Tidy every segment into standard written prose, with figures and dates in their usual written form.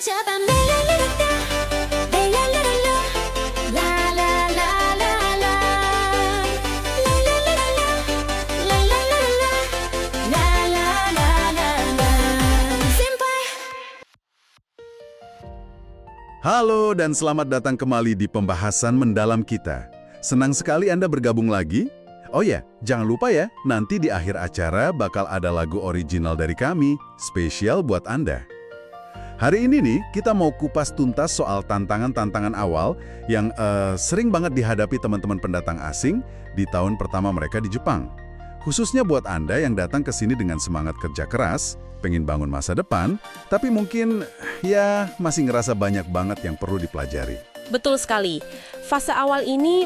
잡아 멜랄라라따 멜랄라랄라 라라라라라 랄랄라랄라 랄랄라랄라 라라라라라 Senpai. Halo dan selamat datang kembali di pembahasan mendalam kita. Senang sekali Anda bergabung lagi. Oh ya, jangan lupa ya, nanti di akhir acara bakal ada lagu original dari kami, spesial buat Anda. Hari ini nih, kita mau kupas tuntas soal tantangan-tantangan awal yang sering banget dihadapi teman-teman pendatang asing di tahun pertama mereka di Jepang. Khususnya buat Anda yang datang ke sini dengan semangat kerja keras, pengen bangun masa depan, tapi mungkin ya masih ngerasa banyak banget yang perlu dipelajari. Betul sekali. Fase awal ini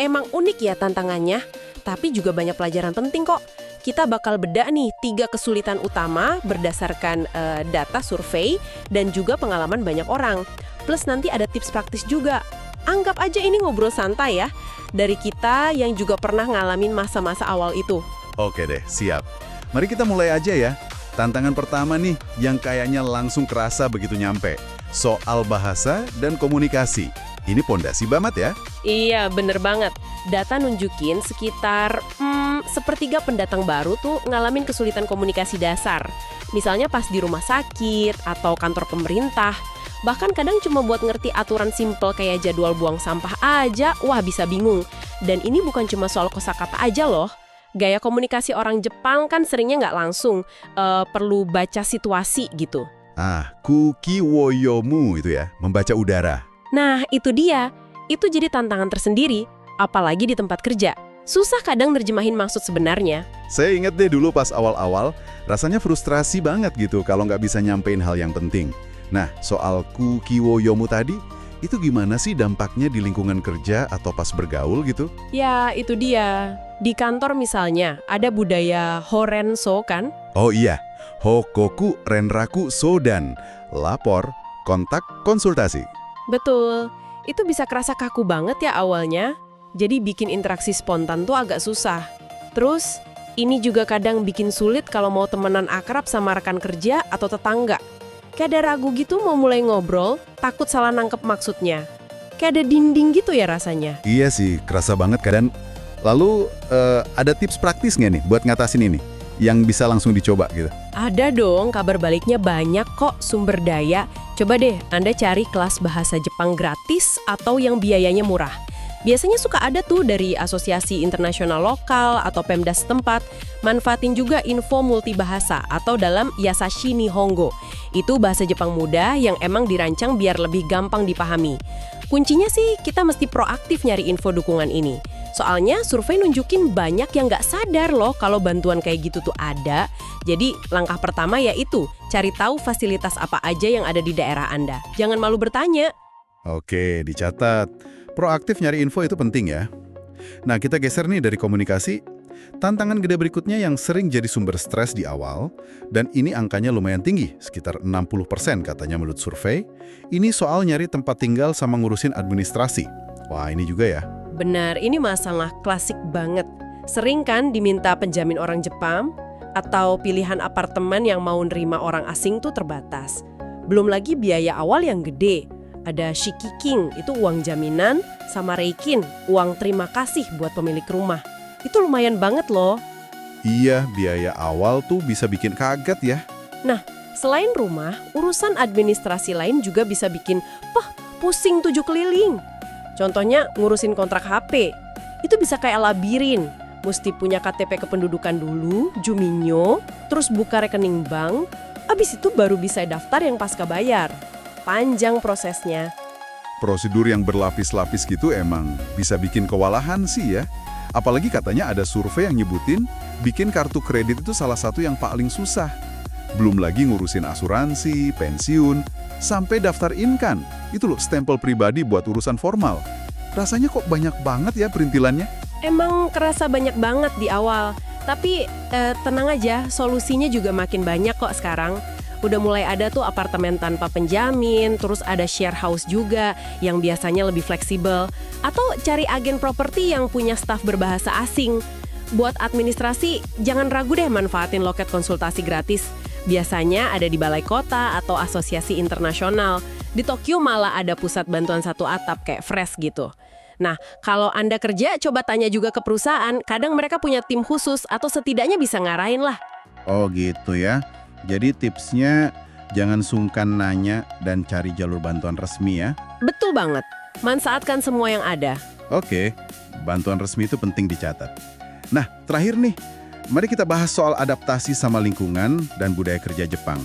emang unik ya tantangannya, tapi juga banyak pelajaran penting kok. Kita bakal bedah nih 3 kesulitan utama berdasarkan data survei dan juga pengalaman banyak orang. Plus nanti ada tips praktis juga. Anggap aja ini ngobrol santai ya, dari kita yang juga pernah ngalamin masa-masa awal itu. Oke deh, siap. Mari kita mulai aja ya. Tantangan pertama nih, yang kayaknya langsung kerasa begitu nyampe. Soal bahasa dan komunikasi. Ini pondasi banget ya. Iya, bener banget. Data nunjukin sekitar sepertiga pendatang baru tuh ngalamin kesulitan komunikasi dasar. Misalnya pas di rumah sakit atau kantor pemerintah. Bahkan kadang cuma buat ngerti aturan simpel kayak jadwal buang sampah aja, wah bisa bingung. Dan ini bukan cuma soal kosakata aja loh. Gaya komunikasi orang Jepang kan seringnya nggak langsung, perlu baca situasi gitu. Kukiwoyomu itu ya, membaca udara. Nah, itu dia. Itu jadi tantangan tersendiri, apalagi di tempat kerja. Susah kadang nerjemahin maksud sebenarnya. Saya ingat deh dulu pas awal-awal, rasanya frustrasi banget gitu kalau nggak bisa nyampein hal yang penting. Nah, soal kukiwoyomu tadi, itu gimana sih dampaknya di lingkungan kerja atau pas bergaul gitu? Ya, itu dia. Di kantor misalnya, ada budaya horenso kan? Oh iya, hokoku renraku sodan, lapor, kontak, konsultasi. Betul. Itu bisa kerasa kaku banget ya awalnya. Jadi bikin interaksi spontan tuh agak susah. Terus, ini juga kadang bikin sulit kalau mau temenan akrab sama rekan kerja atau tetangga. Kayak ada ragu gitu mau mulai ngobrol, takut salah nangkep maksudnya. Kayak ada dinding gitu ya rasanya. Iya sih, kerasa banget kan. Lalu, ada tips praktis nggak nih buat ngatasin ini? Yang bisa langsung dicoba gitu? Ada dong, kabar baliknya banyak kok sumber daya. Coba deh Anda cari kelas bahasa Jepang gratis atau yang biayanya murah. Biasanya suka ada tuh dari asosiasi internasional lokal atau Pemda setempat. Manfaatin juga info multibahasa atau dalam Yasashi Nihongo. Itu bahasa Jepang muda yang emang dirancang biar lebih gampang dipahami. Kuncinya sih kita mesti proaktif nyari info dukungan ini. Soalnya survei nunjukin banyak yang nggak sadar loh kalau bantuan kayak gitu tuh ada. Jadi langkah pertama yaitu cari tahu fasilitas apa aja yang ada di daerah Anda. Jangan malu bertanya. Oke, dicatat. Proaktif nyari info itu penting ya. Nah, kita geser nih dari komunikasi. Tantangan gede berikutnya yang sering jadi sumber stres di awal, dan ini angkanya lumayan tinggi, sekitar 60% katanya menurut survei, ini soal nyari tempat tinggal sama ngurusin administrasi. Wah, ini juga ya. Benar, ini masalah klasik banget. Sering kan diminta penjamin orang Jepang, atau pilihan apartemen yang mau nerima orang asing tuh terbatas. Belum lagi biaya awal yang gede. Ada shikiking, itu uang jaminan, sama reikin, uang terima kasih buat pemilik rumah. Itu lumayan banget loh. Iya, biaya awal tuh bisa bikin kaget ya. Nah, selain rumah, urusan administrasi lain juga bisa bikin, pusing 7 keliling. Contohnya ngurusin kontrak HP. Itu bisa kayak labirin. Mesti punya KTP kependudukan dulu, Juminyo, terus buka rekening bank, abis itu baru bisa daftar yang pasca bayar. Panjang prosesnya. Prosedur yang berlapis-lapis gitu emang bisa bikin kewalahan sih ya. Apalagi katanya ada survei yang nyebutin bikin kartu kredit itu salah satu yang paling susah. Belum lagi ngurusin asuransi, pensiun, sampai daftar inkan. Itu loh stempel pribadi buat urusan formal. Rasanya kok banyak banget ya perintilannya? Emang kerasa banyak banget di awal. Tapi tenang aja, solusinya juga makin banyak kok sekarang. Udah mulai ada tuh apartemen tanpa penjamin, terus ada share house juga yang biasanya lebih fleksibel. Atau cari agen properti yang punya staf berbahasa asing. Buat administrasi, jangan ragu deh manfaatin loket konsultasi gratis. Biasanya ada di balai kota atau asosiasi internasional. Di Tokyo malah ada pusat bantuan satu atap kayak Fresh gitu. Nah, kalau Anda kerja, coba tanya juga ke perusahaan. Kadang mereka punya tim khusus atau setidaknya bisa ngarahin lah. Oh gitu ya. Jadi tipsnya jangan sungkan nanya dan cari jalur bantuan resmi ya. Betul banget. Manfaatkan semua yang ada. Oke, bantuan resmi itu penting dicatat. Nah, terakhir nih, mari kita bahas soal adaptasi sama lingkungan dan budaya kerja Jepang.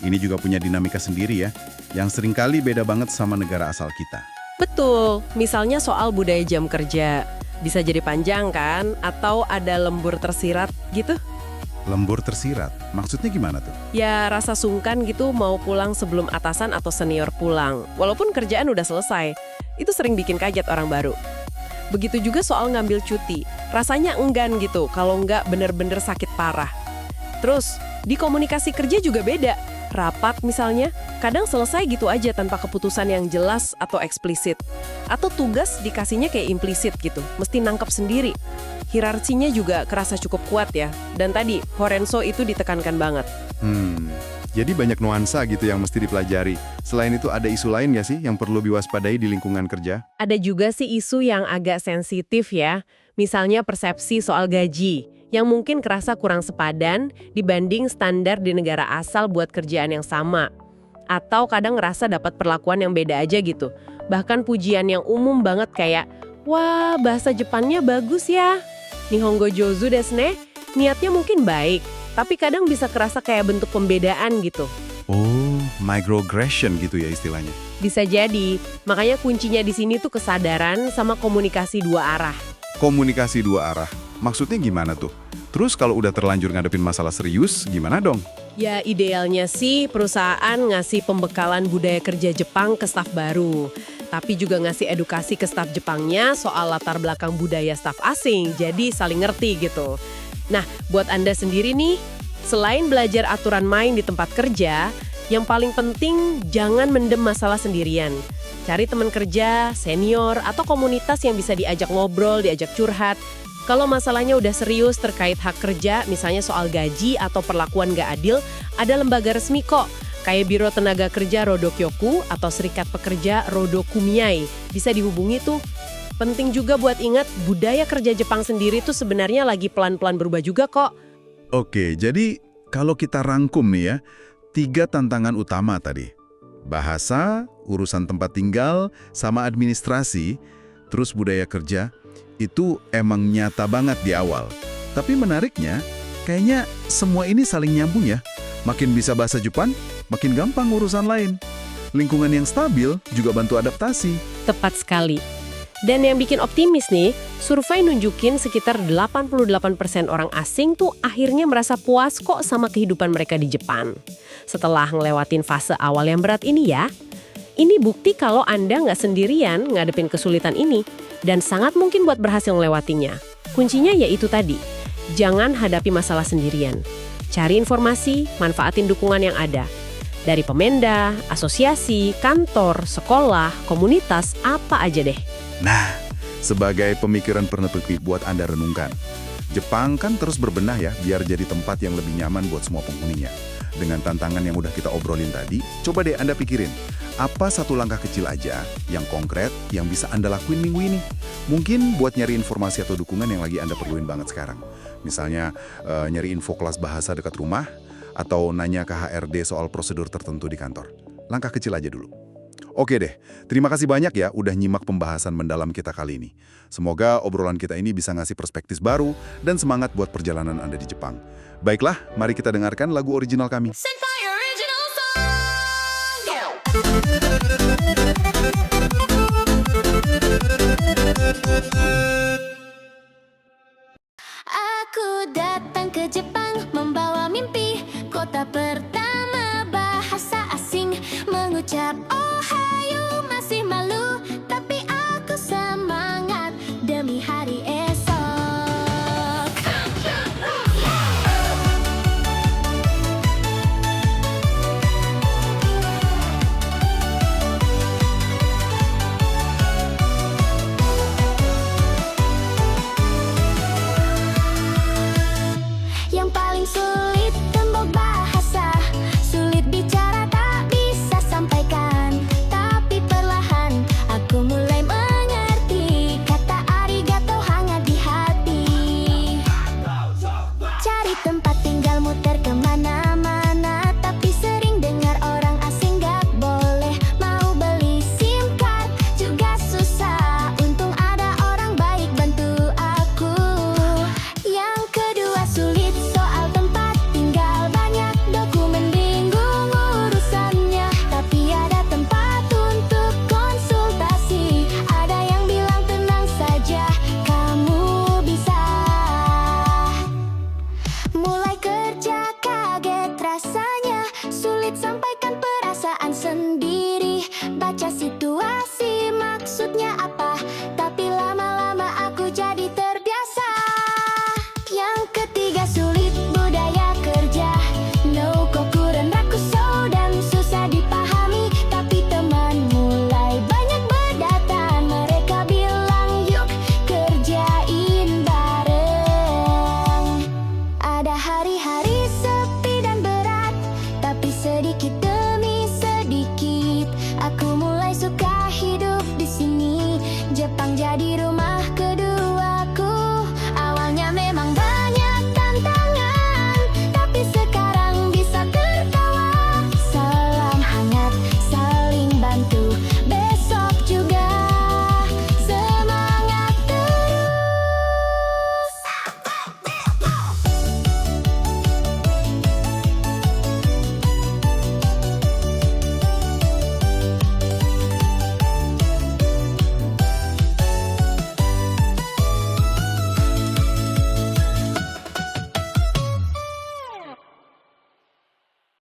Ini juga punya dinamika sendiri ya, yang seringkali beda banget sama negara asal kita. Betul. Misalnya soal budaya jam kerja. Bisa jadi panjang kan? Atau ada lembur tersirat gitu? Lembur tersirat, maksudnya gimana tuh? Ya rasa sungkan gitu mau pulang sebelum atasan atau senior pulang. Walaupun kerjaan udah selesai. Itu sering bikin kaget orang baru. Begitu juga soal ngambil cuti. Rasanya enggan gitu kalau nggak bener-bener sakit parah. Terus, di komunikasi kerja juga beda. Rapat misalnya, kadang selesai gitu aja tanpa keputusan yang jelas atau eksplisit. Atau tugas dikasihnya kayak implisit gitu, mesti nangkep sendiri. Hierarkinya juga kerasa cukup kuat ya. Dan tadi, Horenso itu ditekankan banget. Jadi banyak nuansa gitu yang mesti dipelajari. Selain itu ada isu lain nggak sih yang perlu diwaspadai di lingkungan kerja? Ada juga sih isu yang agak sensitif ya. Misalnya persepsi soal gaji, yang mungkin kerasa kurang sepadan dibanding standar di negara asal buat kerjaan yang sama. Atau kadang ngerasa dapat perlakuan yang beda aja gitu. Bahkan pujian yang umum banget kayak, wah bahasa Jepannya bagus ya. Nihongo Jozu desu ne, niatnya mungkin baik. Tapi kadang bisa kerasa kayak bentuk pembedaan gitu. Oh, microaggression gitu ya istilahnya. Bisa jadi, makanya kuncinya di sini tuh kesadaran sama komunikasi dua arah. Komunikasi dua arah. Maksudnya gimana tuh? Terus kalau udah terlanjur ngadepin masalah serius, gimana dong? Ya idealnya sih perusahaan ngasih pembekalan budaya kerja Jepang ke staf baru. Tapi juga ngasih edukasi ke staf Jepangnya soal latar belakang budaya staf asing. Jadi saling ngerti gitu. Nah, buat Anda sendiri nih, selain belajar aturan main di tempat kerja, yang paling penting jangan mendem masalah sendirian. Cari teman kerja, senior, atau komunitas yang bisa diajak ngobrol, diajak curhat. Kalau masalahnya udah serius terkait hak kerja, misalnya soal gaji atau perlakuan nggak adil, ada lembaga resmi kok. Kayak Biro Tenaga Kerja Rodokyoku atau Serikat Pekerja Rodokumiai. Bisa dihubungi tuh. Penting juga buat ingat, budaya kerja Jepang sendiri tuh sebenarnya lagi pelan-pelan berubah juga kok. Oke, jadi kalau kita rangkum nih ya, 3 tantangan utama tadi. Bahasa, urusan tempat tinggal, sama administrasi, terus budaya kerja, itu emang nyata banget di awal. Tapi menariknya, kayaknya semua ini saling nyambung ya. Makin bisa bahasa Jepang, makin gampang urusan lain. Lingkungan yang stabil juga bantu adaptasi. Tepat sekali. Dan yang bikin optimis nih, survei nunjukin sekitar 88% orang asing tuh akhirnya merasa puas kok sama kehidupan mereka di Jepang. Setelah ngelewatin fase awal yang berat ini ya, ini bukti kalau Anda nggak sendirian ngadepin kesulitan ini dan sangat mungkin buat berhasil melewatinya. Kuncinya yaitu tadi, jangan hadapi masalah sendirian. Cari informasi, manfaatin dukungan yang ada. Dari Pemenda, asosiasi, kantor, sekolah, komunitas, apa aja deh. Nah, sebagai pemikiran penutup buat Anda renungkan. Jepang kan terus berbenah ya, biar jadi tempat yang lebih nyaman buat semua penghuninya. Dengan tantangan yang udah kita obrolin tadi, coba deh Anda pikirin, apa satu langkah kecil aja yang konkret yang bisa Anda lakuin minggu ini? Mungkin buat nyari informasi atau dukungan yang lagi Anda perluin banget sekarang. Misalnya, nyari info kelas bahasa dekat rumah, atau nanya ke HRD soal prosedur tertentu di kantor. Langkah kecil aja dulu. Oke deh, terima kasih banyak ya udah nyimak pembahasan mendalam kita kali ini. Semoga obrolan kita ini bisa ngasih perspektif baru dan semangat buat perjalanan Anda di Jepang. Baiklah, mari kita dengarkan lagu original kami. Senpai Original Song. Aku datang ke Jepang membawa mimpi. Kota pertama bahasa asing. Mengucap Ohayo masih malu, tapi aku semangat demi hari esok. Yang paling sulit tembok bahasa. menyampaikan perasaan sendiri.